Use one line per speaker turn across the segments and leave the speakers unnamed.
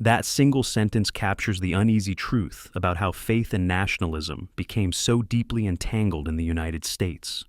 That single sentence captures the uneasy truth about how faith and nationalism became so deeply entangled in the United States.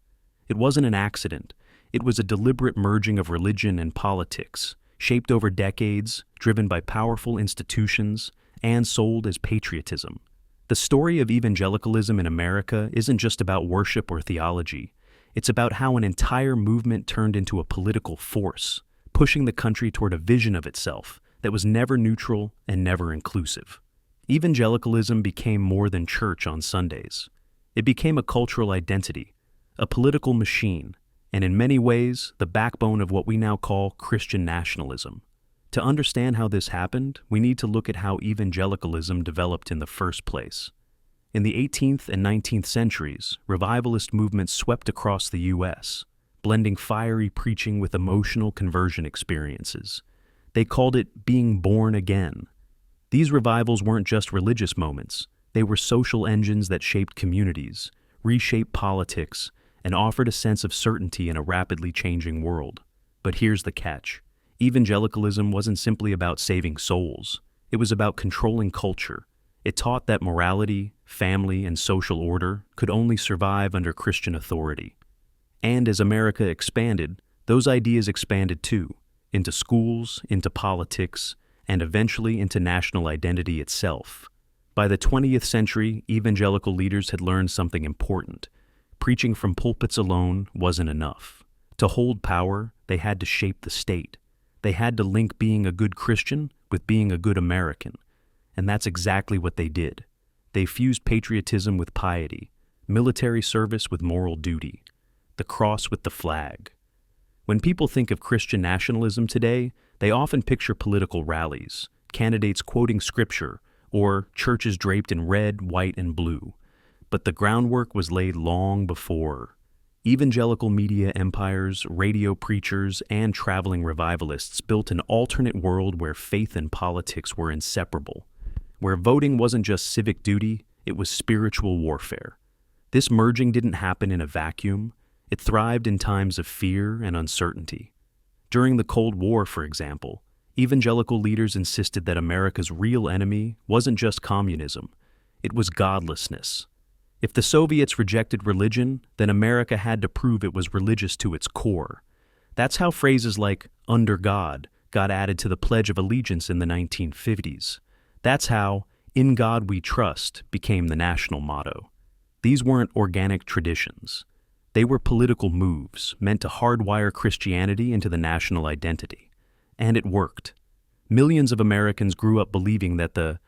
It wasn't an accident. It was a deliberate merging of religion and politics, shaped over decades, driven by powerful institutions, and sold as patriotism. The story of evangelicalism in America isn't just about worship or theology. It's about how an entire movement turned into a political force, pushing the country toward a vision of itself that was never neutral and never inclusive. Evangelicalism became more than church on Sundays. It became a cultural identity, a political machine, and in many ways, the backbone of what we now call Christian nationalism. To understand how this happened, we need to look at how evangelicalism developed in the first place. In the 18th and 19th centuries, revivalist movements swept across the U.S., blending fiery preaching with emotional conversion experiences. They called it being born again. These revivals weren't just religious moments. They were social engines that shaped communities, reshaped politics, and offered a sense of certainty in a rapidly changing world. But here's the catch. Evangelicalism wasn't simply about saving souls. It was about controlling culture. It taught that morality, family, and social order could only survive under Christian authority. And as America expanded, those ideas expanded too, into schools, into politics, and eventually into national identity itself. By the 20th century, evangelical leaders had learned something important. Preaching from pulpits alone wasn't enough. To hold power, they had to shape the state. They had to link being a good Christian with being a good American. And that's exactly what they did. They fused patriotism with piety, military service with moral duty, the cross with the flag. When people think of Christian nationalism today, they often picture political rallies, candidates quoting scripture, or churches draped in red, white, and blue. But the groundwork was laid long before. Evangelical media empires, radio preachers, and traveling revivalists built an alternate world where faith and politics were inseparable, where voting wasn't just civic duty, it was spiritual warfare. This merging didn't happen in a vacuum. It thrived in times of fear and uncertainty. During the Cold War, for example, evangelical leaders insisted that America's real enemy wasn't just communism, it was godlessness. If the Soviets rejected religion, then America had to prove it was religious to its core. That's how phrases like "under God" got added to the Pledge of Allegiance in the 1950s. That's how "in God we trust" became the national motto. These weren't organic traditions. They were political moves meant to hardwire Christianity into the national identity. And it worked. Millions of Americans grew up believing that the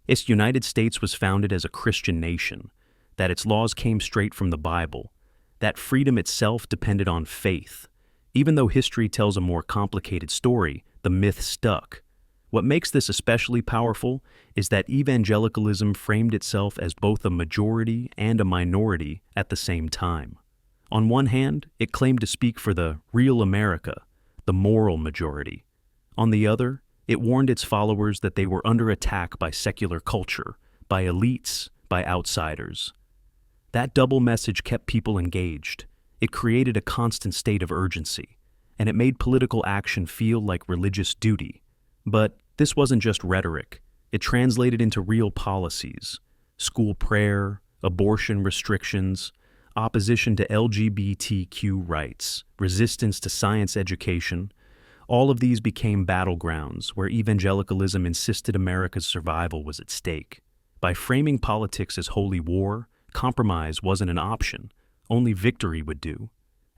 United States was founded as a Christian nation, that its laws came straight from the Bible, that freedom itself depended on faith. Even though history tells a more complicated story, the myth stuck. What makes this especially powerful is that evangelicalism framed itself as both a majority and a minority at the same time. On one hand, it claimed to speak for the real America, the moral majority. On the other, it warned its followers that they were under attack by secular culture, by elites, by outsiders. That double message kept people engaged. It created a constant state of urgency, and it made political action feel like religious duty. But this wasn't just rhetoric. It translated into real policies: school prayer, abortion restrictions, opposition to LGBTQ rights, resistance to science education. All of these became battlegrounds where evangelicalism insisted America's survival was at stake. By framing politics as holy war, compromise wasn't an option. Only victory would do.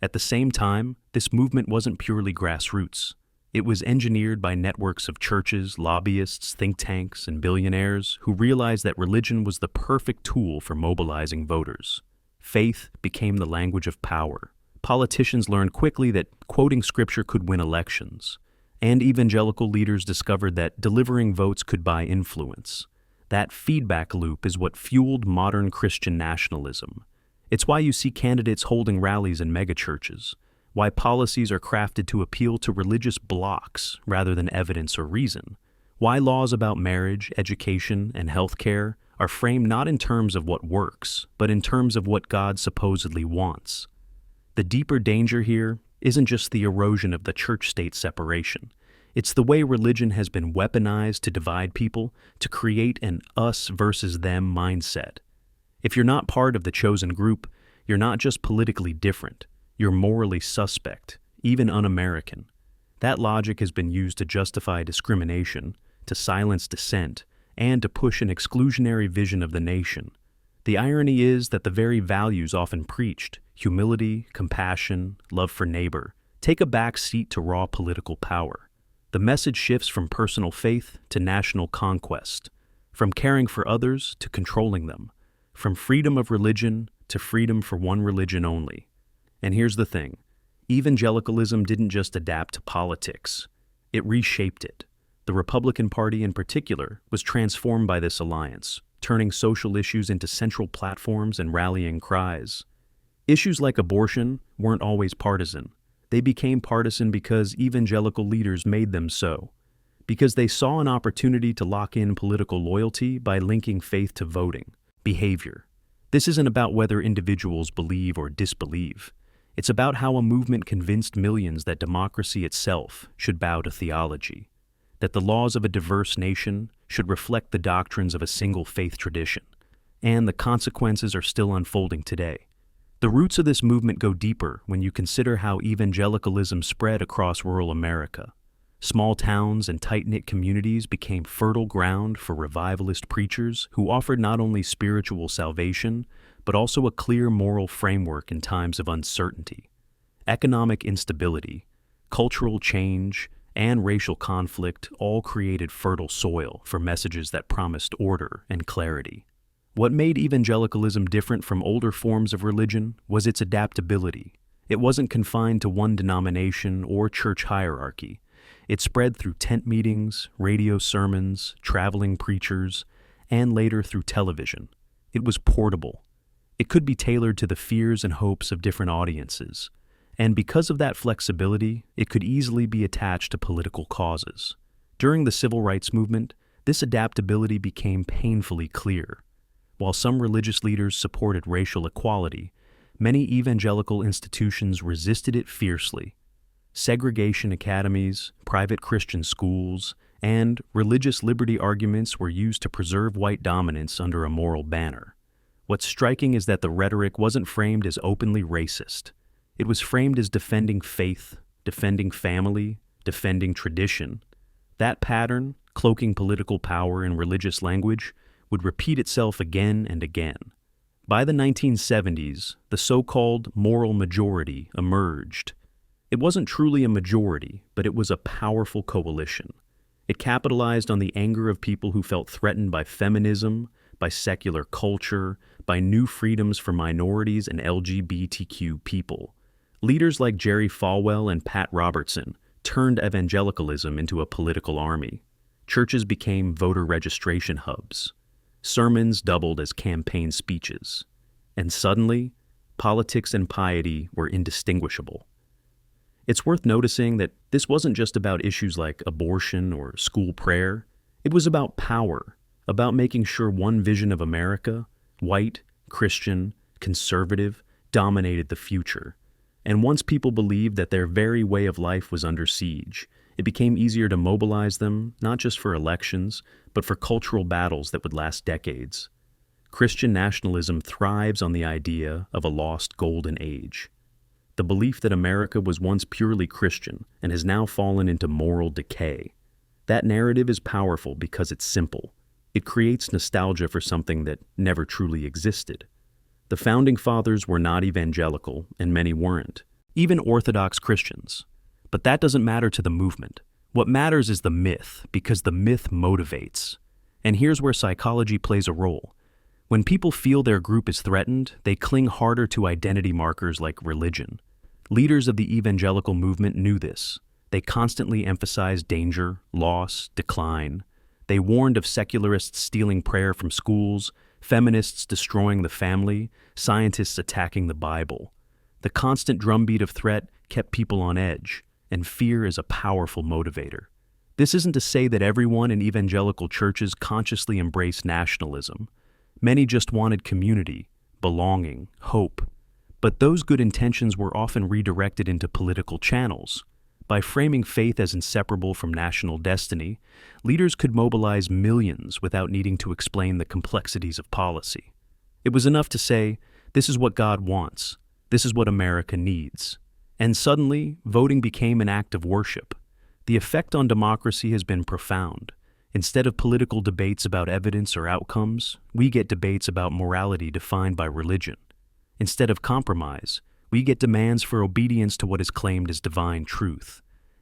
At the same time, this movement wasn't purely grassroots. It was engineered by networks of churches, lobbyists, think tanks, and billionaires who realized that religion was the perfect tool for mobilizing voters. Faith became the language of power. Politicians learned quickly that quoting scripture could win elections, and evangelical leaders discovered that delivering votes could buy influence. That feedback loop is what fueled modern Christian nationalism. It's why you see candidates holding rallies in megachurches, why policies are crafted to appeal to religious blocs rather than evidence or reason, why laws about marriage, education, and healthcare are framed not in terms of what works, but in terms of what God supposedly wants. The deeper danger here isn't just the erosion of the church-state separation. It's the way religion has been weaponized to divide people, to create an us versus them mindset. If you're not part of the chosen group, you're not just politically different, you're morally suspect, even un-American. That logic has been used to justify discrimination, to silence dissent, and to push an exclusionary vision of the nation. The irony is that the very values often preached, humility, compassion, love for neighbor, take a back seat to raw political power. The message shifts from personal faith to national conquest, from caring for others to controlling them, from freedom of religion to freedom for one religion only. And here's the thing. Evangelicalism didn't just adapt to politics. It reshaped it. The Republican Party in particular was transformed by this alliance, turning social issues into central platforms and rallying cries. Issues like abortion weren't always partisan. They became partisan because evangelical leaders made them so, because they saw an opportunity to lock in political loyalty by linking faith to voting, behavior. This isn't about whether individuals believe or disbelieve. It's about how a movement convinced millions that democracy itself should bow to theology, that the laws of a diverse nation should reflect the doctrines of a single faith tradition, and the consequences are still unfolding today. The roots of this movement go deeper when you consider how evangelicalism spread across rural America. Small towns and tight-knit communities became fertile ground for revivalist preachers who offered not only spiritual salvation, but also a clear moral framework in times of uncertainty. Economic instability, cultural change, and racial conflict all created fertile soil for messages that promised order and clarity. What made evangelicalism different from older forms of religion was its adaptability. It wasn't confined to one denomination or church hierarchy. It spread through tent meetings, radio sermons, traveling preachers, and later through television. It was portable. It could be tailored to the fears and hopes of different audiences. And because of that flexibility, it could easily be attached to political causes. During the civil rights movement, this adaptability became painfully clear. While some religious leaders supported racial equality, many evangelical institutions resisted it fiercely. Segregation academies, private Christian schools, and religious liberty arguments were used to preserve white dominance under a moral banner. What's striking is that the rhetoric wasn't framed as openly racist. It was framed as defending faith, defending family, defending tradition. That pattern, cloaking political power in religious language, would repeat itself again and again. By the 1970s, the so-called moral majority emerged. It wasn't truly a majority, but it was a powerful coalition. It capitalized on the anger of people who felt threatened by feminism, by secular culture, by new freedoms for minorities and LGBTQ people. Leaders like Jerry Falwell and Pat Robertson turned evangelicalism into a political army. Churches became voter registration hubs. Sermons doubled as campaign speeches. And suddenly, politics and piety were indistinguishable. It's worth noticing that this wasn't just about issues like abortion or school prayer. It was about power, about making sure one vision of America, white, Christian, conservative, dominated the future. And once people believed that their very way of life was under siege, it became easier to mobilize them, not just for elections, but for cultural battles that would last decades. Christian nationalism thrives on the idea of a lost golden age. The belief that America was once purely Christian and has now fallen into moral decay. That narrative is powerful because it's simple. It creates nostalgia for something that never truly existed. The Founding Fathers were not evangelical, and many weren't, even Orthodox Christians. But that doesn't matter to the movement. What matters is the myth, because the myth motivates. And here's where psychology plays a role. When people feel their group is threatened, they cling harder to identity markers like religion. Leaders of the evangelical movement knew this. They constantly emphasized danger, loss, decline. They warned of secularists stealing prayer from schools, feminists destroying the family, scientists attacking the Bible. The constant drumbeat of threat kept people on edge, and fear is a powerful motivator. This isn't to say that everyone in evangelical churches consciously embraced nationalism. Many just wanted community, belonging, hope. But those good intentions were often redirected into political channels. By framing faith as inseparable from national destiny, leaders could mobilize millions without needing to explain the complexities of policy. It was enough to say, "This is what God wants. This is what America needs." And suddenly, voting became an act of worship. The effect on democracy has been profound. Instead of political debates about evidence or outcomes, we get debates about morality defined by religion. Instead of compromise, we get demands for obedience to what is claimed as divine truth.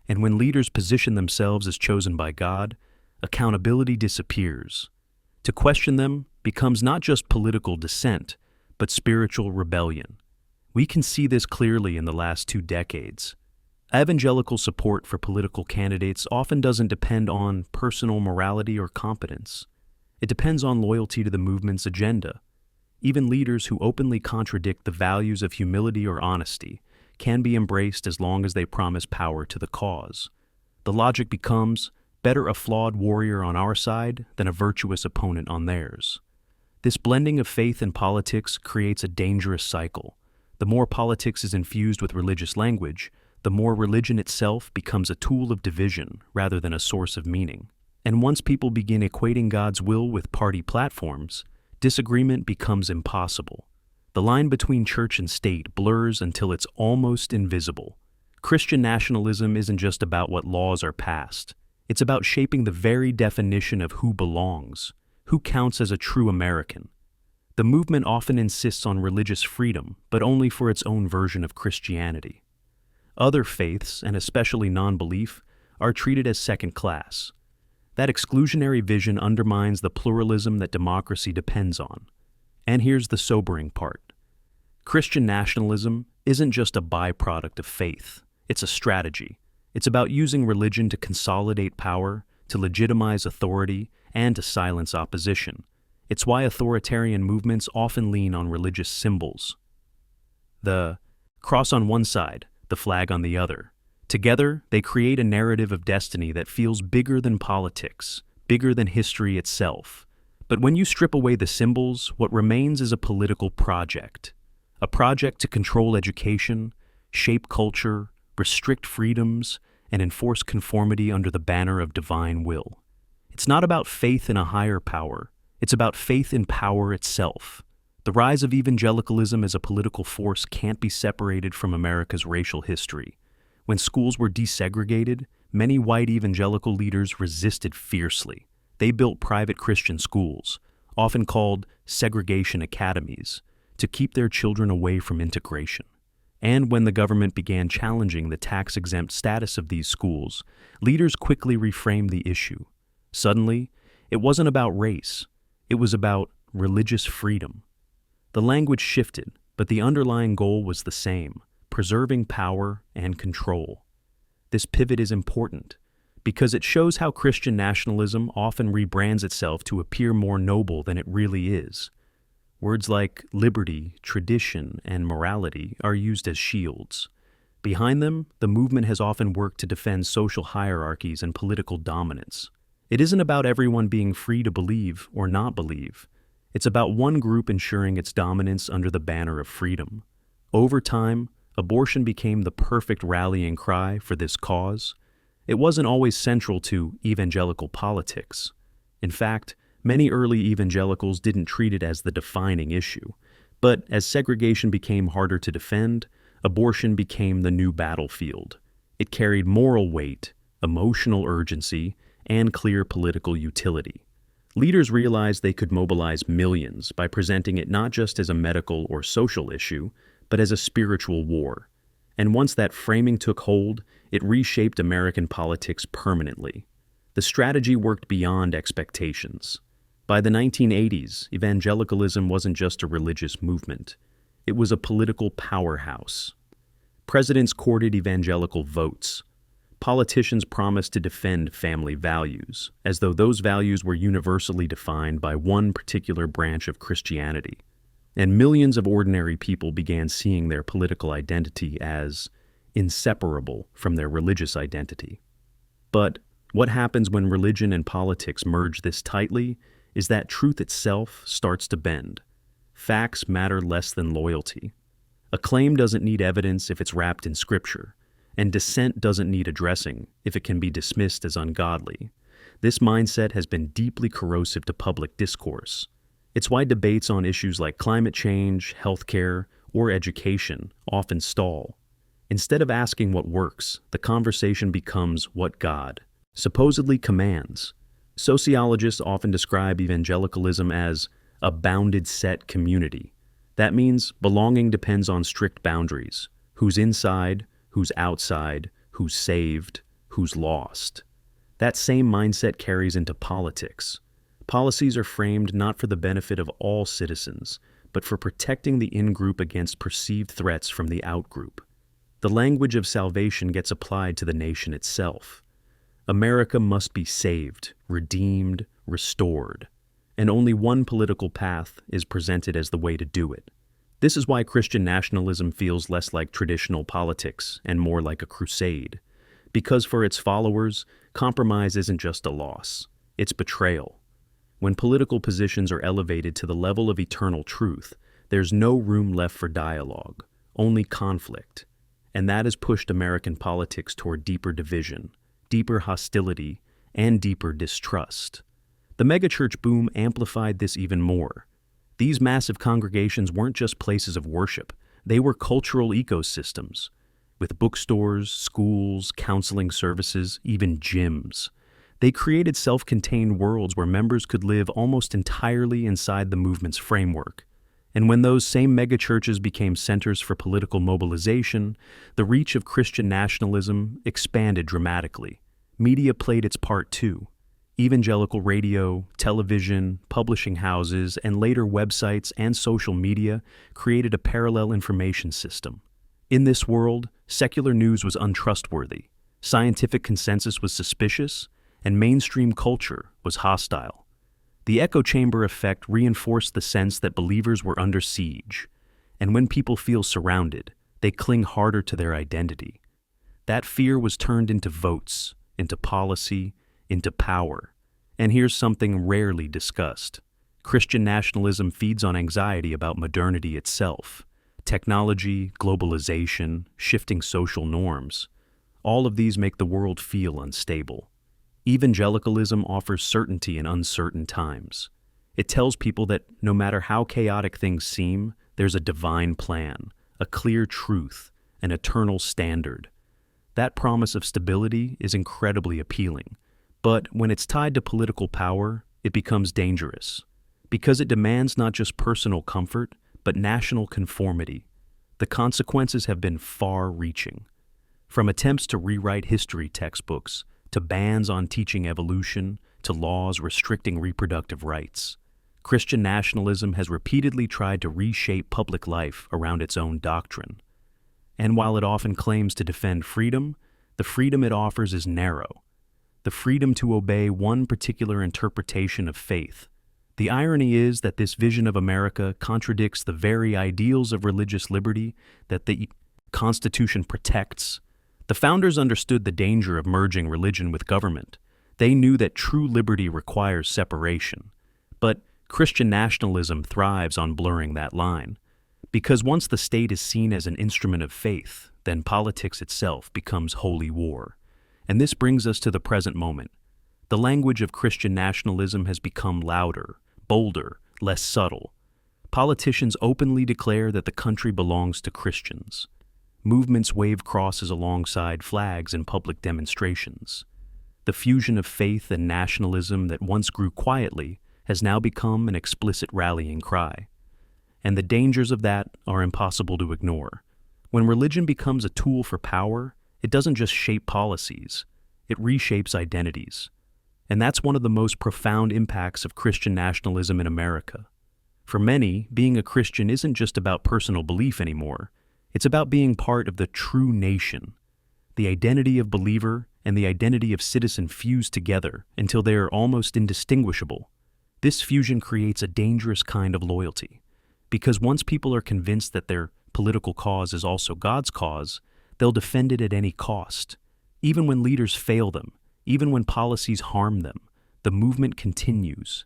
And when leaders position themselves as chosen by God, accountability disappears. To question them becomes not just political dissent, but spiritual rebellion. We can see this clearly in the last 2 decades. Evangelical support for political candidates often doesn't depend on personal morality or competence. It depends on loyalty to the movement's agenda. Even leaders who openly contradict the values of humility or honesty can be embraced as long as they promise power to the cause. The logic becomes, better a flawed warrior on our side than a virtuous opponent on theirs. This blending of faith and politics creates a dangerous cycle. The more politics is infused with religious language, the more religion itself becomes a tool of division rather than a source of meaning. And once people begin equating God's will with party platforms, disagreement becomes impossible. The line between church and state blurs until it's almost invisible. Christian nationalism isn't just about what laws are passed. It's about shaping the very definition of who belongs, who counts as a true American. The movement often insists on religious freedom, but only for its own version of Christianity. Other faiths, and especially non-belief, are treated as second class. That exclusionary vision undermines the pluralism that democracy depends on. And here's the sobering part. Christian nationalism isn't just a byproduct of faith. It's a strategy. It's about using religion to consolidate power, to legitimize authority, and to silence opposition. It's why authoritarian movements often lean on religious symbols. The cross on one side, the flag on the other. Together, they create a narrative of destiny that feels bigger than politics, bigger than history itself. But when you strip away the symbols, what remains is a political project. A project to control education, shape culture, restrict freedoms, and enforce conformity under the banner of divine will. It's not about faith in a higher power. It's about faith in power itself. The rise of evangelicalism as a political force can't be separated from America's racial history. When schools were desegregated, many white evangelical leaders resisted fiercely. They built private Christian schools, often called segregation academies, to keep their children away from integration. And when the government began challenging the tax-exempt status of these schools, leaders quickly reframed the issue. Suddenly, it wasn't about race. It was about religious freedom. The language shifted, but the underlying goal was the same: preserving power and control. This pivot is important because it shows how Christian nationalism often rebrands itself to appear more noble than it really is. Words like liberty, tradition, and morality are used as shields. Behind them, the movement has often worked to defend social hierarchies and political dominance. It isn't about everyone being free to believe or not believe. It's about one group ensuring its dominance under the banner of freedom. Over time, abortion became the perfect rallying cry for this cause. It wasn't always central to evangelical politics. In fact, many early evangelicals didn't treat it as the defining issue. But as segregation became harder to defend, abortion became the new battlefield. It carried moral weight, emotional urgency, and clear political utility. Leaders realized they could mobilize millions by presenting it not just as a medical or social issue, but as a spiritual war. And once that framing took hold, it reshaped American politics permanently. The strategy worked beyond expectations. By the 1980s, evangelicalism wasn't just a religious movement. It was a political powerhouse. Presidents courted evangelical votes. Politicians promised to defend family values, as though those values were universally defined by one particular branch of Christianity. And millions of ordinary people began seeing their political identity as inseparable from their religious identity. But what happens when religion and politics merge this tightly is that truth itself starts to bend. Facts matter less than loyalty. A claim doesn't need evidence if it's wrapped in scripture. and dissent doesn't need addressing if it can be dismissed as ungodly. This mindset has been deeply corrosive to public discourse. It's why debates on issues like climate change, healthcare, or education often stall. Instead of asking what works, the conversation becomes what God supposedly commands. Sociologists often describe evangelicalism as a bounded set community. That means belonging depends on strict boundaries. Who's inside, who's outside, who's saved, who's lost. That same mindset carries into politics. Policies are framed not for the benefit of all citizens, but for protecting the in-group against perceived threats from the out-group. The language of salvation gets applied to the nation itself. America must be saved, redeemed, restored, and only one political path is presented as the way to do it. This is why Christian nationalism feels less like traditional politics and more like a crusade. Because for its followers, compromise isn't just a loss, it's betrayal. When political positions are elevated to the level of eternal truth, there's no room left for dialogue, only conflict. And that has pushed American politics toward deeper division, deeper hostility, and deeper distrust. The megachurch boom amplified this even more. These massive congregations weren't just places of worship, they were cultural ecosystems, with bookstores, schools, counseling services, even gyms. They created self-contained worlds where members could live almost entirely inside the movement's framework. And when those same megachurches became centers for political mobilization, the reach of Christian nationalism expanded dramatically. Media played its part too. Evangelical radio, television, publishing houses, and later websites and social media created a parallel information system. In this world, secular news was untrustworthy, scientific consensus was suspicious, and mainstream culture was hostile. The echo chamber effect reinforced the sense that believers were under siege, and when people feel surrounded, they cling harder to their identity. That fear was turned into votes, into policy, into power. And here's something rarely discussed. Christian nationalism feeds on anxiety about modernity itself. Technology, globalization, shifting social norms. All of these make the world feel unstable. Evangelicalism offers certainty in uncertain times. It tells people that no matter how chaotic things seem, there's a divine plan, a clear truth, an eternal standard. That promise of stability is incredibly appealing. But when it's tied to political power, it becomes dangerous. Because it demands not just personal comfort, but national conformity. The consequences have been far-reaching. From attempts to rewrite history textbooks, to bans on teaching evolution, to laws restricting reproductive rights. Christian nationalism has repeatedly tried to reshape public life around its own doctrine. And while it often claims to defend freedom, the freedom it offers is narrow. The freedom to obey one particular interpretation of faith. The irony is that this vision of America contradicts the very ideals of religious liberty that the Constitution protects. The founders understood the danger of merging religion with government. They knew that true liberty requires separation. But Christian nationalism thrives on blurring that line. Because once the state is seen as an instrument of faith, then politics itself becomes holy war. And this brings us to the present moment. The language of Christian nationalism has become louder, bolder, less subtle. Politicians openly declare that the country belongs to Christians. Movements wave crosses alongside flags in public demonstrations. The fusion of faith and nationalism that once grew quietly has now become an explicit rallying cry. And the dangers of that are impossible to ignore. When religion becomes a tool for power, it doesn't just shape policies, it reshapes identities. And that's one of the most profound impacts of Christian nationalism in America. For many, being a Christian isn't just about personal belief anymore. It's about being part of the true nation. The identity of believer and the identity of citizen fuse together until they are almost indistinguishable. This fusion creates a dangerous kind of loyalty, because once people are convinced that their political cause is also God's cause, they'll defend it at any cost. Even when leaders fail them, even when policies harm them, the movement continues.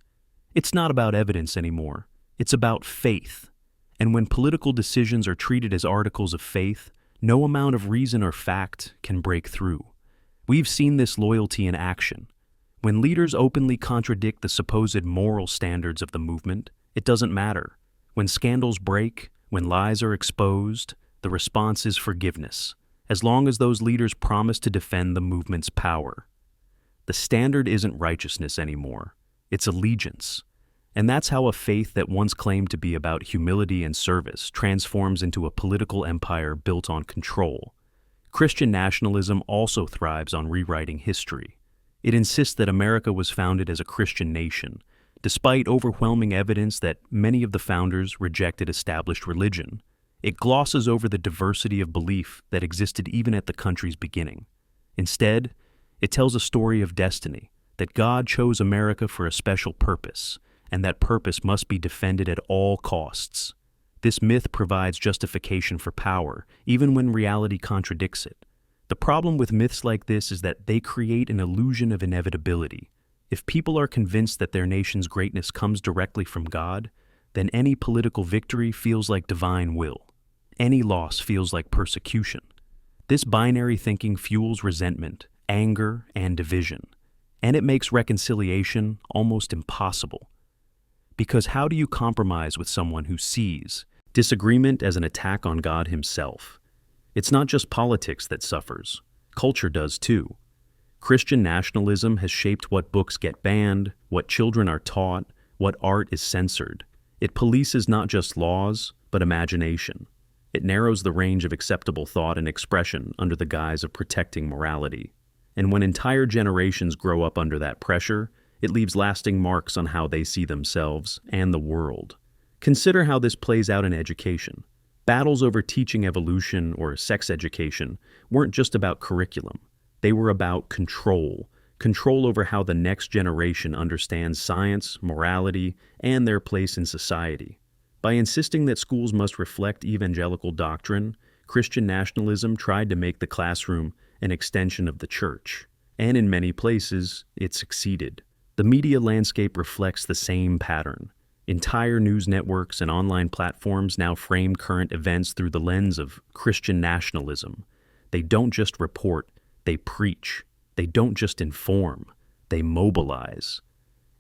It's not about evidence anymore. It's about faith. And when political decisions are treated as articles of faith, No amount of reason or fact can break through. We've seen this loyalty in action. When leaders openly contradict the supposed moral standards of the movement, it doesn't matter. When scandals break, when lies are exposed, the response is forgiveness, as long as those leaders promise to defend the movement's power. The standard isn't righteousness anymore, it's allegiance. And that's how a faith that once claimed to be about humility and service transforms into a political empire built on control. Christian nationalism also thrives on rewriting history. It insists that America was founded as a Christian nation, despite overwhelming evidence that many of the founders rejected established religion. It glosses over the diversity of belief that existed even at the country's beginning. Instead, it tells a story of destiny, that God chose America for a special purpose, and that purpose must be defended at all costs. This myth provides justification for power, even when reality contradicts it. The problem with myths like this is that they create an illusion of inevitability. If people are convinced that their nation's greatness comes directly from God, then any political victory feels like divine will. Any loss feels like persecution. This binary thinking fuels resentment, anger, and division, and it makes reconciliation almost impossible. Because how do you compromise with someone who sees disagreement as an attack on God himself? It's not just politics that suffers. Culture does too. Christian nationalism has shaped what books get banned, what children are taught, what art is censored. It polices not just laws, but imagination. It narrows the range of acceptable thought and expression under the guise of protecting morality. And when entire generations grow up under that pressure, it leaves lasting marks on how they see themselves and the world. Consider how this plays out in education. Battles over teaching evolution or sex education weren't just about curriculum. They were about control over how the next generation understands science, morality, and their place in society. By insisting that schools must reflect evangelical doctrine, Christian nationalism tried to make the classroom an extension of the church. And in many places, it succeeded. The media landscape reflects the same pattern. Entire news networks and online platforms now frame current events through the lens of Christian nationalism. They don't just report, they preach. They don't just inform, they mobilize.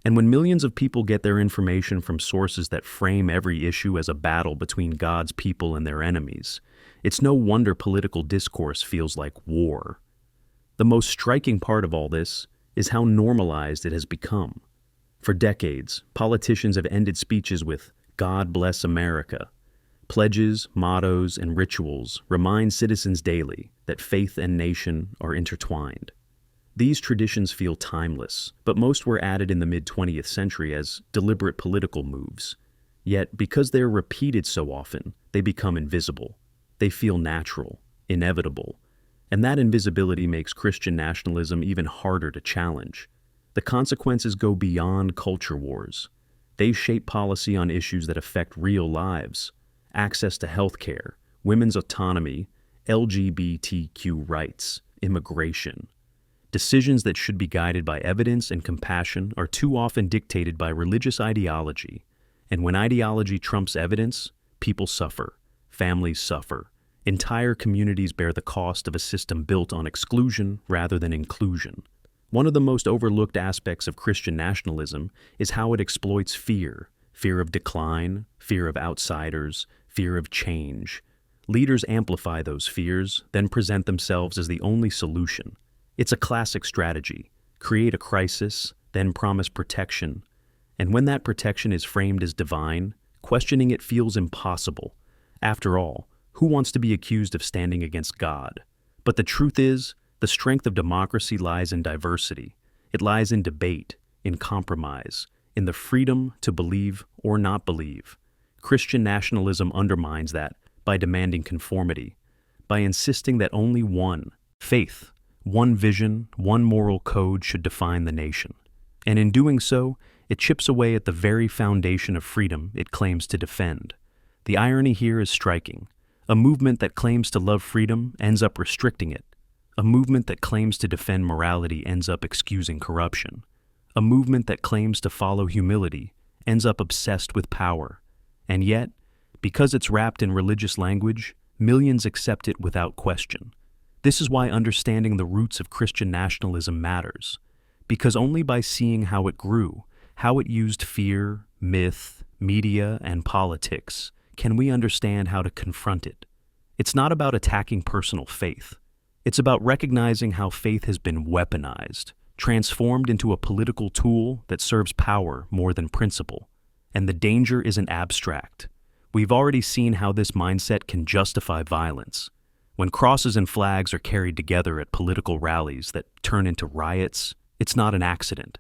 And when millions of people get their information from sources that frame every issue as a battle between God's people and their enemies, it's no wonder political discourse feels like war. The most striking part of all this is how normalized it has become. For decades, politicians have ended speeches with "God bless America." Pledges, mottos, and rituals remind citizens daily that faith and nation are intertwined. These traditions feel timeless, but most were added in the mid-20th century as deliberate political moves. Yet, because they're repeated so often, they become invisible. They feel natural, inevitable, and that invisibility makes Christian nationalism even harder to challenge. The consequences go beyond culture wars. They shape policy on issues that affect real lives: access to health care, women's autonomy, LGBTQ rights, immigration. Decisions that should be guided by evidence and compassion are too often dictated by religious ideology. And when ideology trumps evidence, people suffer, families suffer. Entire communities bear the cost of a system built on exclusion rather than inclusion. One of the most overlooked aspects of Christian nationalism is how it exploits fear of decline, fear of outsiders, fear of change. Leaders amplify those fears, then present themselves as the only solution. It's a classic strategy: create a crisis, then promise protection. And when that protection is framed as divine, questioning it feels impossible. After all, who wants to be accused of standing against God? But the truth is, the strength of democracy lies in diversity. It lies in debate, in compromise, in the freedom to believe or not believe. Christian nationalism undermines that by demanding conformity, by insisting that only one faith, one vision, one moral code should define the nation. And in doing so, it chips away at the very foundation of freedom it claims to defend. The irony here is striking. A movement that claims to love freedom ends up restricting it. A movement that claims to defend morality ends up excusing corruption. A movement that claims to follow humility ends up obsessed with power. And yet, because it's wrapped in religious language, millions accept it without question. This is why understanding the roots of Christian nationalism matters, because only by seeing how it grew, how it used fear, myth, media, and politics, can we understand how to confront it. It's not about attacking personal faith. It's about recognizing how faith has been weaponized, transformed into a political tool that serves power more than principle. And the danger isn't abstract. We've already seen how this mindset can justify violence. When crosses and flags are carried together at political rallies that turn into riots, it's not an accident.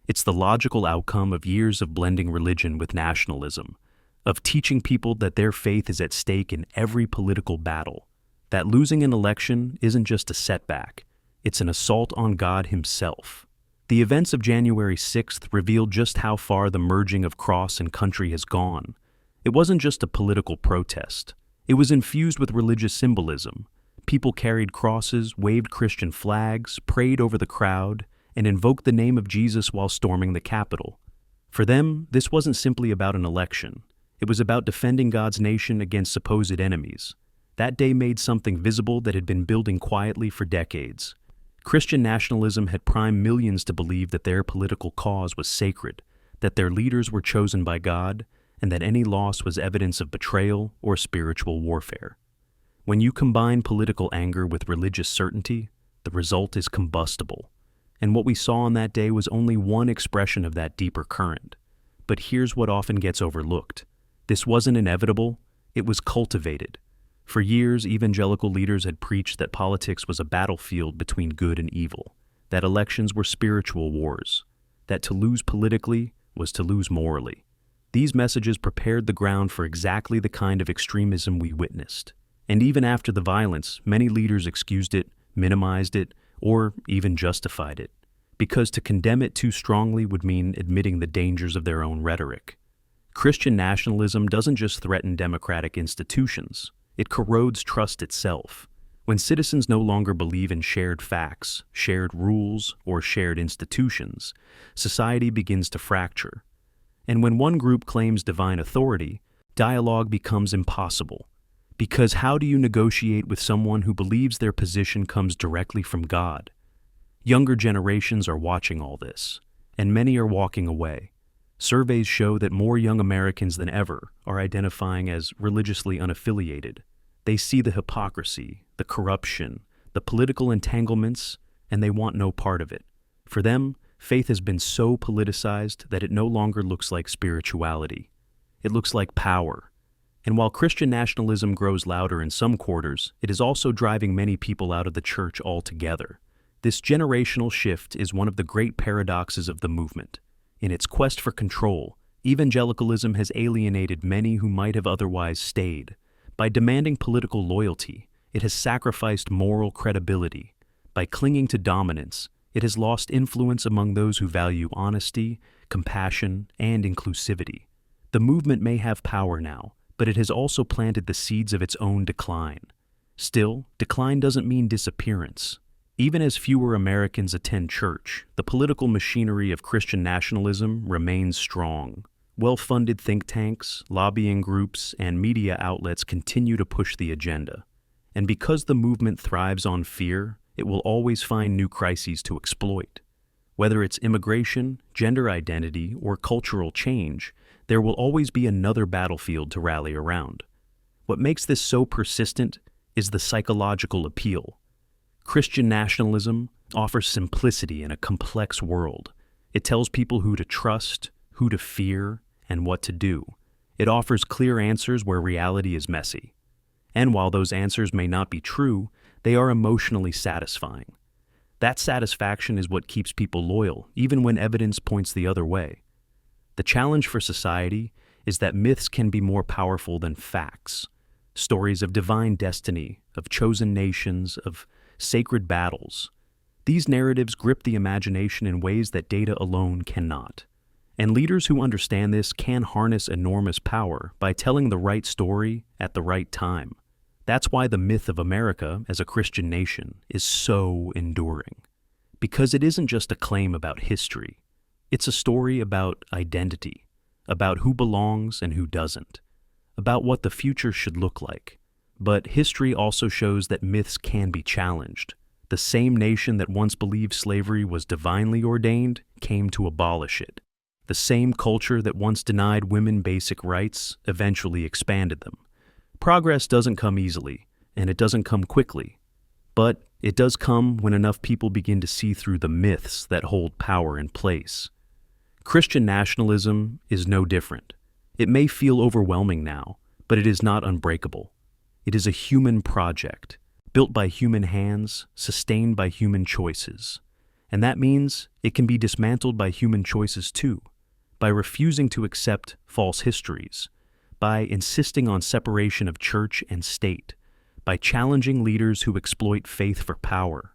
It's the logical outcome of years of blending religion with nationalism, of teaching people that their faith is at stake in every political battle, that losing an election isn't just a setback, it's an assault on God Himself. The events of January 6th revealed just how far the merging of cross and country has gone. It wasn't just a political protest. It was infused with religious symbolism. People carried crosses, waved Christian flags, prayed over the crowd, and invoked the name of Jesus while storming the Capitol. For them, this wasn't simply about an election. It was about defending God's nation against supposed enemies. That day made something visible that had been building quietly for decades. Christian nationalism had primed millions to believe that their political cause was sacred, that their leaders were chosen by God, and that any loss was evidence of betrayal or spiritual warfare. When you combine political anger with religious certainty, the result is combustible. And what we saw on that day was only one expression of that deeper current. But here's what often gets overlooked. This wasn't inevitable, it was cultivated. For years, evangelical leaders had preached that politics was a battlefield between good and evil, that elections were spiritual wars, that to lose politically was to lose morally. These messages prepared the ground for exactly the kind of extremism we witnessed. And even after the violence, many leaders excused it, minimized it, or even justified it, because to condemn it too strongly would mean admitting the dangers of their own rhetoric. Christian nationalism doesn't just threaten democratic institutions, it corrodes trust itself. When citizens no longer believe in shared facts, shared rules, or shared institutions, society begins to fracture. And when one group claims divine authority, dialogue becomes impossible. Because how do you negotiate with someone who believes their position comes directly from God? Younger generations are watching all this, and many are walking away. Surveys show that more young Americans than ever are identifying as religiously unaffiliated. They see the hypocrisy, the corruption, the political entanglements, and they want no part of it. For them, faith has been so politicized that it no longer looks like spirituality. It looks like power. And while Christian nationalism grows louder in some quarters, it is also driving many people out of the church altogether. This generational shift is one of the great paradoxes of the movement. In its quest for control, evangelicalism has alienated many who might have otherwise stayed. By demanding political loyalty, it has sacrificed moral credibility. By clinging to dominance, it has lost influence among those who value honesty, compassion, and inclusivity. The movement may have power now, but it has also planted the seeds of its own decline. Still, decline doesn't mean disappearance. Even as fewer Americans attend church, the political machinery of Christian nationalism remains strong. Well-funded think tanks, lobbying groups, and media outlets continue to push the agenda. And because the movement thrives on fear, it will always find new crises to exploit. Whether it's immigration, gender identity, or cultural change, there will always be another battlefield to rally around. What makes this so persistent is the psychological appeal. Christian nationalism offers simplicity in a complex world. It tells people who to trust, who to fear, and what to do. It offers clear answers where reality is messy. And while those answers may not be true, they are emotionally satisfying. That satisfaction is what keeps people loyal, even when evidence points the other way. The challenge for society is that myths can be more powerful than facts. Stories of divine destiny, of chosen nations, of sacred battles. These narratives grip the imagination in ways that data alone cannot. And leaders who understand this can harness enormous power by telling the right story at the right time. That's why the myth of America as a Christian nation is so enduring. Because it isn't just a claim about history. It's a story about identity, about who belongs and who doesn't, about what the future should look like. But history also shows that myths can be challenged. The same nation that once believed slavery was divinely ordained came to abolish it. The same culture that once denied women basic rights eventually expanded them. Progress doesn't come easily, and it doesn't come quickly. But it does come when enough people begin to see through the myths that hold power in place. Christian nationalism is no different. It may feel overwhelming now, but it is not unbreakable. It is a human project, built by human hands, sustained by human choices. And that means it can be dismantled by human choices too, by refusing to accept false histories, by insisting on separation of church and state, by challenging leaders who exploit faith for power,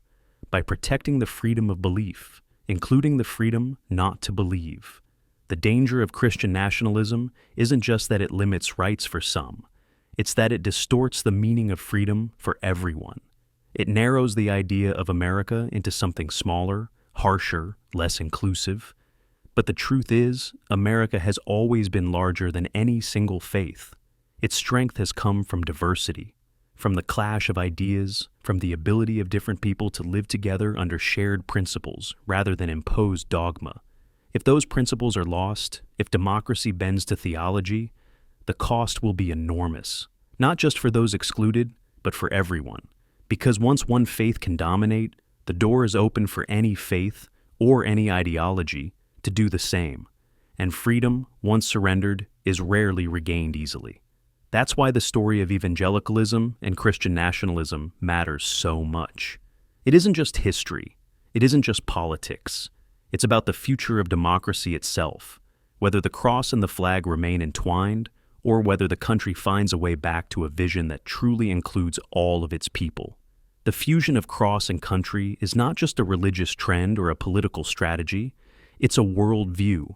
by protecting the freedom of belief, including the freedom not to believe. The danger of Christian nationalism isn't just that it limits rights for some, it's that it distorts the meaning of freedom for everyone. It narrows the idea of America into something smaller, harsher, less inclusive. But the truth is, America has always been larger than any single faith. Its strength has come from diversity, from the clash of ideas, from the ability of different people to live together under shared principles rather than imposed dogma. If those principles are lost, if democracy bends to theology, the cost will be enormous, not just for those excluded, but for everyone. Because once one faith can dominate, the door is open for any faith or any ideology to do the same, and freedom, once surrendered, is rarely regained easily. That's why the story of evangelicalism and Christian nationalism matters so much. It isn't just history. It isn't just politics. It's about the future of democracy itself, whether the cross and the flag remain entwined, or whether the country finds a way back to a vision that truly includes all of its people. The fusion of cross and country is not just a religious trend or a political strategy, it's a worldview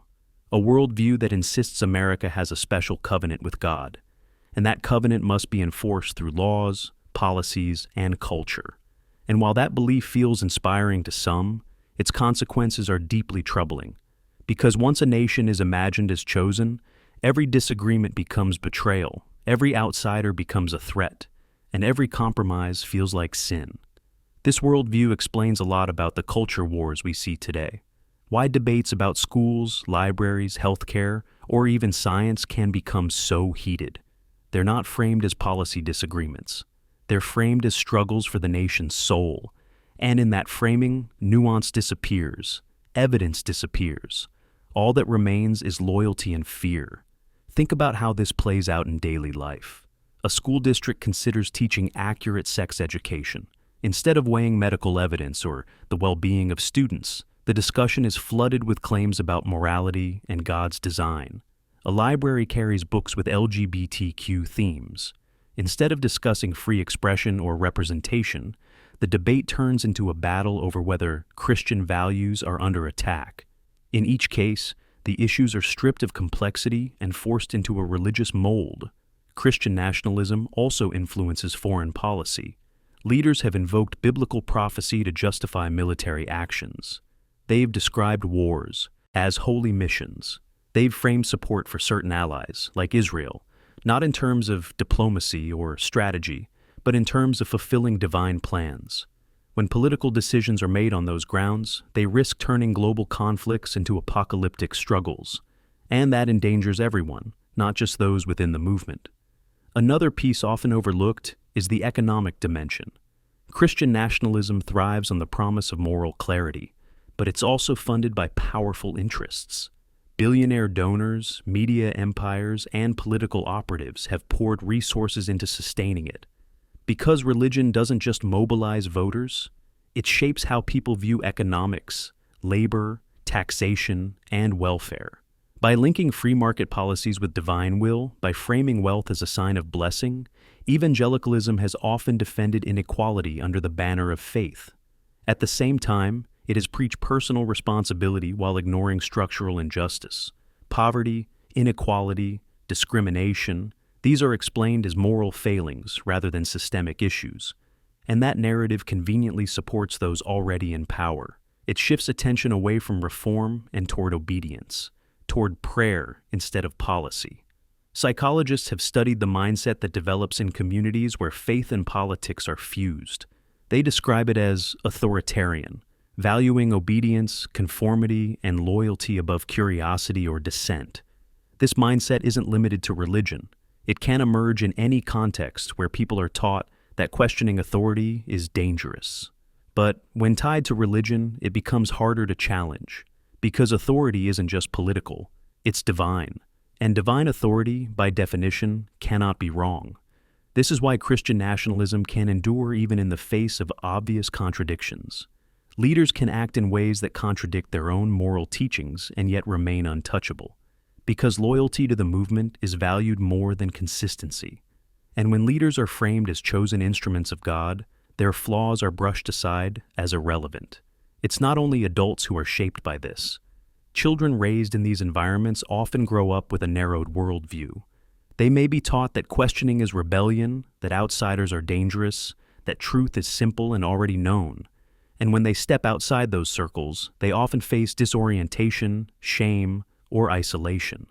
that insists America has a special covenant with God, and that covenant must be enforced through laws, policies, and culture. And while that belief feels inspiring to some, its consequences are deeply troubling, because once a nation is imagined as chosen, every disagreement becomes betrayal, every outsider becomes a threat, and every compromise feels like sin. This worldview explains a lot about the culture wars we see today. Why debates about schools, libraries, healthcare, or even science can become so heated. They're not framed as policy disagreements. They're framed as struggles for the nation's soul. And in that framing, nuance disappears, evidence disappears. All that remains is loyalty and fear. Think about how this plays out in daily life. A school district considers teaching accurate sex education. Instead of weighing medical evidence or the well-being of students, the discussion is flooded with claims about morality and God's design. A library carries books with LGBTQ themes. Instead of discussing free expression or representation, the debate turns into a battle over whether Christian values are under attack. In each case, the issues are stripped of complexity and forced into a religious mold. Christian nationalism also influences foreign policy. Leaders have invoked biblical prophecy to justify military actions. They've described wars as holy missions. They've framed support for certain allies, like Israel, not in terms of diplomacy or strategy, but in terms of fulfilling divine plans. When political decisions are made on those grounds, they risk turning global conflicts into apocalyptic struggles. And that endangers everyone, not just those within the movement. Another piece often overlooked is the economic dimension. Christian nationalism thrives on the promise of moral clarity, but it's also funded by powerful interests. Billionaire donors, media empires, and political operatives have poured resources into sustaining it. Because religion doesn't just mobilize voters, it shapes how people view economics, labor, taxation, and welfare. By linking free market policies with divine will, by framing wealth as a sign of blessing, evangelicalism has often defended inequality under the banner of faith. At the same time, it has preached personal responsibility while ignoring structural injustice. Poverty, inequality, discrimination, these are explained as moral failings rather than systemic issues. And that narrative conveniently supports those already in power. It shifts attention away from reform and toward obedience, toward prayer instead of policy. Psychologists have studied the mindset that develops in communities where faith and politics are fused. They describe it as authoritarian, valuing obedience, conformity, and loyalty above curiosity or dissent. This mindset isn't limited to religion. It can emerge in any context where people are taught that questioning authority is dangerous. But when tied to religion, it becomes harder to challenge, because authority isn't just political, it's divine. And divine authority, by definition, cannot be wrong. This is why Christian nationalism can endure even in the face of obvious contradictions. Leaders can act in ways that contradict their own moral teachings and yet remain untouchable, because loyalty to the movement is valued more than consistency. And when leaders are framed as chosen instruments of God, their flaws are brushed aside as irrelevant. It's not only adults who are shaped by this. Children raised in these environments often grow up with a narrowed worldview. They may be taught that questioning is rebellion, that outsiders are dangerous, that truth is simple and already known. And when they step outside those circles, they often face disorientation, shame, or isolation.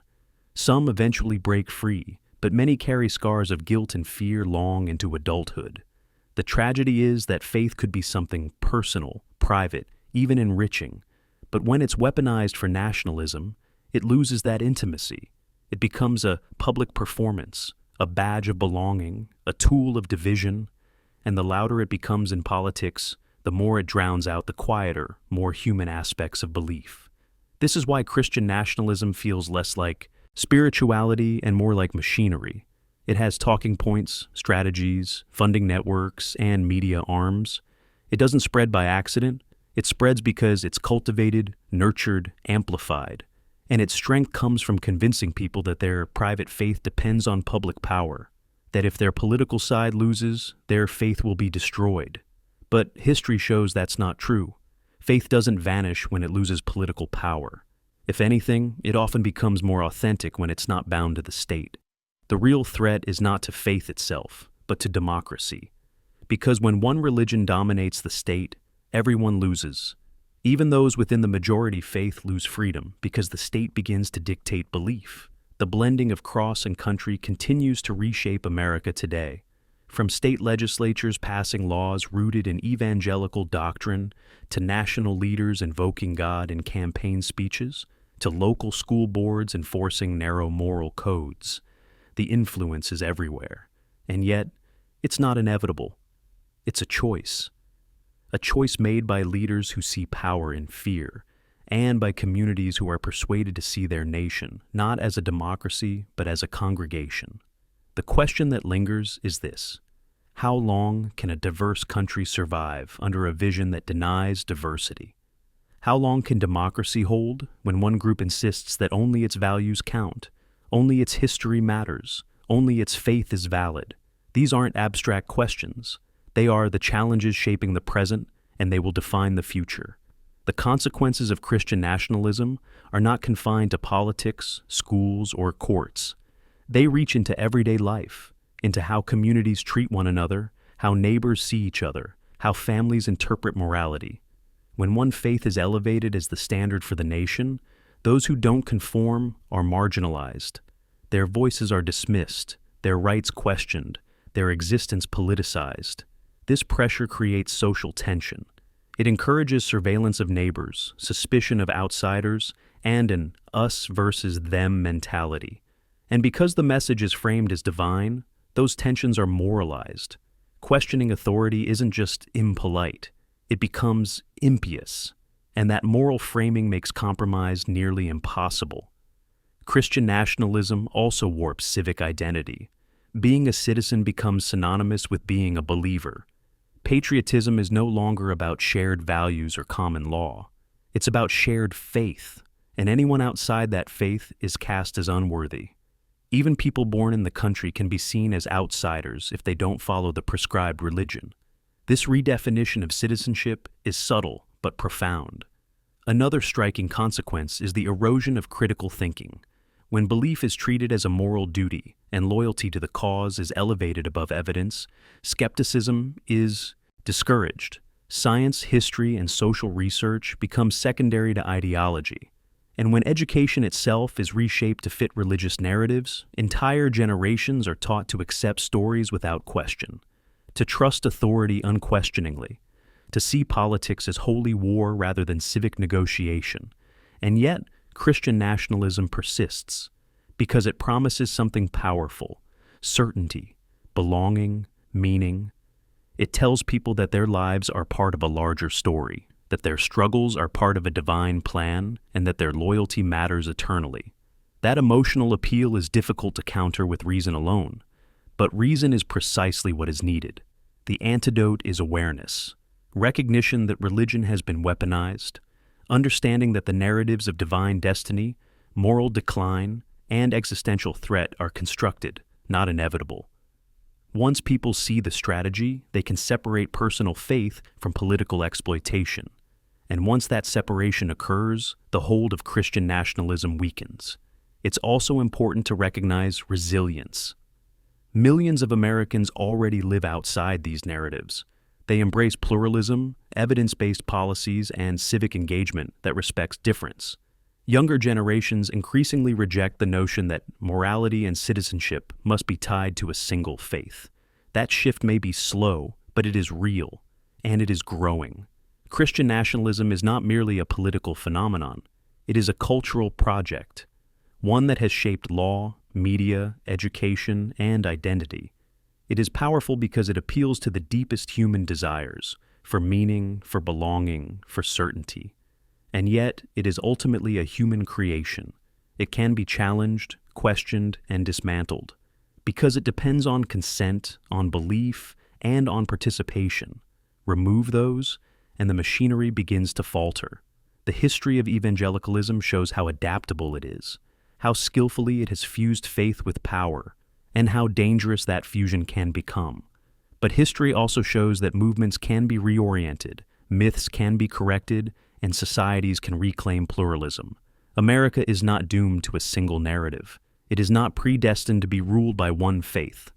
Some eventually break free, but many carry scars of guilt and fear long into adulthood. The tragedy is that faith could be something personal, private, even enriching. But when it's weaponized for nationalism, it loses that intimacy. It becomes a public performance, a badge of belonging, a tool of division, and the louder it becomes in politics, the more it drowns out the quieter, more human aspects of belief. This is why Christian nationalism feels less like spirituality and more like machinery. It has talking points, strategies, funding networks, and media arms. It doesn't spread by accident. It spreads because it's cultivated, nurtured, amplified, and its strength comes from convincing people that their private faith depends on public power, that if their political side loses, their faith will be destroyed. But history shows that's not true. Faith doesn't vanish when it loses political power. If anything, it often becomes more authentic when it's not bound to the state. The real threat is not to faith itself, but to democracy. Because when one religion dominates the state, everyone loses. Even those within the majority faith lose freedom because the state begins to dictate belief. The blending of cross and country continues to reshape America today. From state legislatures passing laws rooted in evangelical doctrine, to national leaders invoking God in campaign speeches, to local school boards enforcing narrow moral codes. The influence is everywhere. And yet, it's not inevitable. It's a choice. A choice made by leaders who see power in fear, and by communities who are persuaded to see their nation, not as a democracy, but as a congregation. The question that lingers is this: how long can a diverse country survive under a vision that denies diversity? How long can democracy hold when one group insists that only its values count, only its history matters, only its faith is valid? These aren't abstract questions. They are the challenges shaping the present, and they will define the future. The consequences of Christian nationalism are not confined to politics, schools, or courts. They reach into everyday life, into how communities treat one another, how neighbors see each other, how families interpret morality. When one faith is elevated as the standard for the nation, those who don't conform are marginalized. Their voices are dismissed, their rights questioned, their existence politicized. This pressure creates social tension. It encourages surveillance of neighbors, suspicion of outsiders, and an us versus them mentality. And because the message is framed as divine, those tensions are moralized. Questioning authority isn't just impolite, it becomes impious, and that moral framing makes compromise nearly impossible. Christian nationalism also warps civic identity. Being a citizen becomes synonymous with being a believer. Patriotism is no longer about shared values or common law. It's about shared faith, and anyone outside that faith is cast as unworthy. Even people born in the country can be seen as outsiders if they don't follow the prescribed religion. This redefinition of citizenship is subtle but profound. Another striking consequence is the erosion of critical thinking. When belief is treated as a moral duty and loyalty to the cause is elevated above evidence, skepticism is discouraged. Science, history, and social research become secondary to ideology. And when education itself is reshaped to fit religious narratives, entire generations are taught to accept stories without question, to trust authority unquestioningly, to see politics as holy war rather than civic negotiation. And yet, Christian nationalism persists because it promises something powerful: certainty, belonging, meaning. It tells people that their lives are part of a larger story, that their struggles are part of a divine plan, and that their loyalty matters eternally. That emotional appeal is difficult to counter with reason alone, but reason is precisely what is needed. The antidote is awareness, recognition that religion has been weaponized, understanding that the narratives of divine destiny, moral decline, and existential threat are constructed, not inevitable. Once people see the strategy, they can separate personal faith from political exploitation. And once that separation occurs, the hold of Christian nationalism weakens. It's also important to recognize resilience. Millions of Americans already live outside these narratives. They embrace pluralism, evidence-based policies, and civic engagement that respects difference. Younger generations increasingly reject the notion that morality and citizenship must be tied to a single faith. That shift may be slow, but it is real, and it is growing. Christian nationalism is not merely a political phenomenon. It is a cultural project, one that has shaped law, media, education, and identity. It is powerful because it appeals to the deepest human desires, for meaning, for belonging, for certainty. And yet, it is ultimately a human creation. It can be challenged, questioned, and dismantled, because it depends on consent, on belief, and on participation. Remove those, and the machinery begins to falter. The history of evangelicalism shows how adaptable it is, how skillfully it has fused faith with power, and how dangerous that fusion can become. But history also shows that movements can be reoriented, myths can be corrected, and societies can reclaim pluralism. America is not doomed to a single narrative. It is not predestined to be ruled by one faith.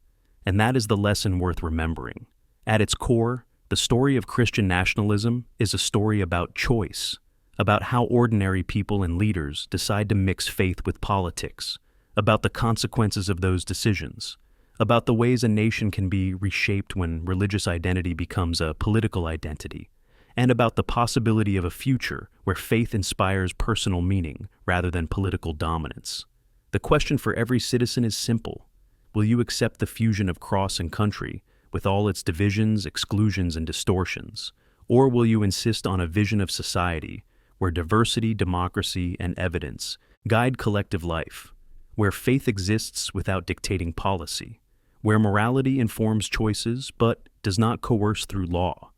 And that is the lesson worth remembering. At its core, the story of Christian nationalism is a story about choice, about how ordinary people and leaders decide to mix faith with politics, about the consequences of those decisions, about the ways a nation can be reshaped when religious identity becomes a political identity, and about the possibility of a future where faith inspires personal meaning rather than political dominance. The question for every citizen is simple. Will you accept the fusion of cross and country, with all its divisions, exclusions, and distortions? Or will you insist on a vision of society where diversity, democracy, and evidence guide collective life, where faith exists without dictating policy, where morality informs choices but does not coerce through law?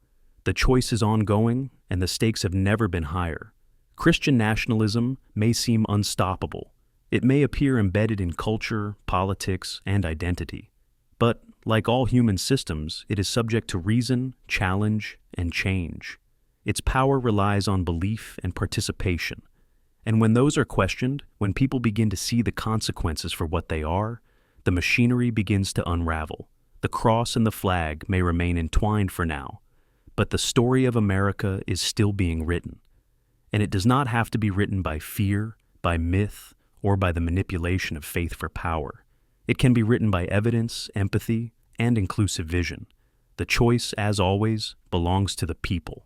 The choice is ongoing, and the stakes have never been higher. Christian nationalism may seem unstoppable. It may appear embedded in culture, politics, and identity. But, like all human systems, it is subject to reason, challenge, and change. Its power relies on belief and participation. And when those are questioned, when people begin to see the consequences for what they are, the machinery begins to unravel. The cross and the flag may remain entwined for now, but the story of America is still being written. And it does not have to be written by fear, by myth, or by the manipulation of faith for power. It can be written by evidence, empathy, and inclusive vision. The choice, as always, belongs to the people.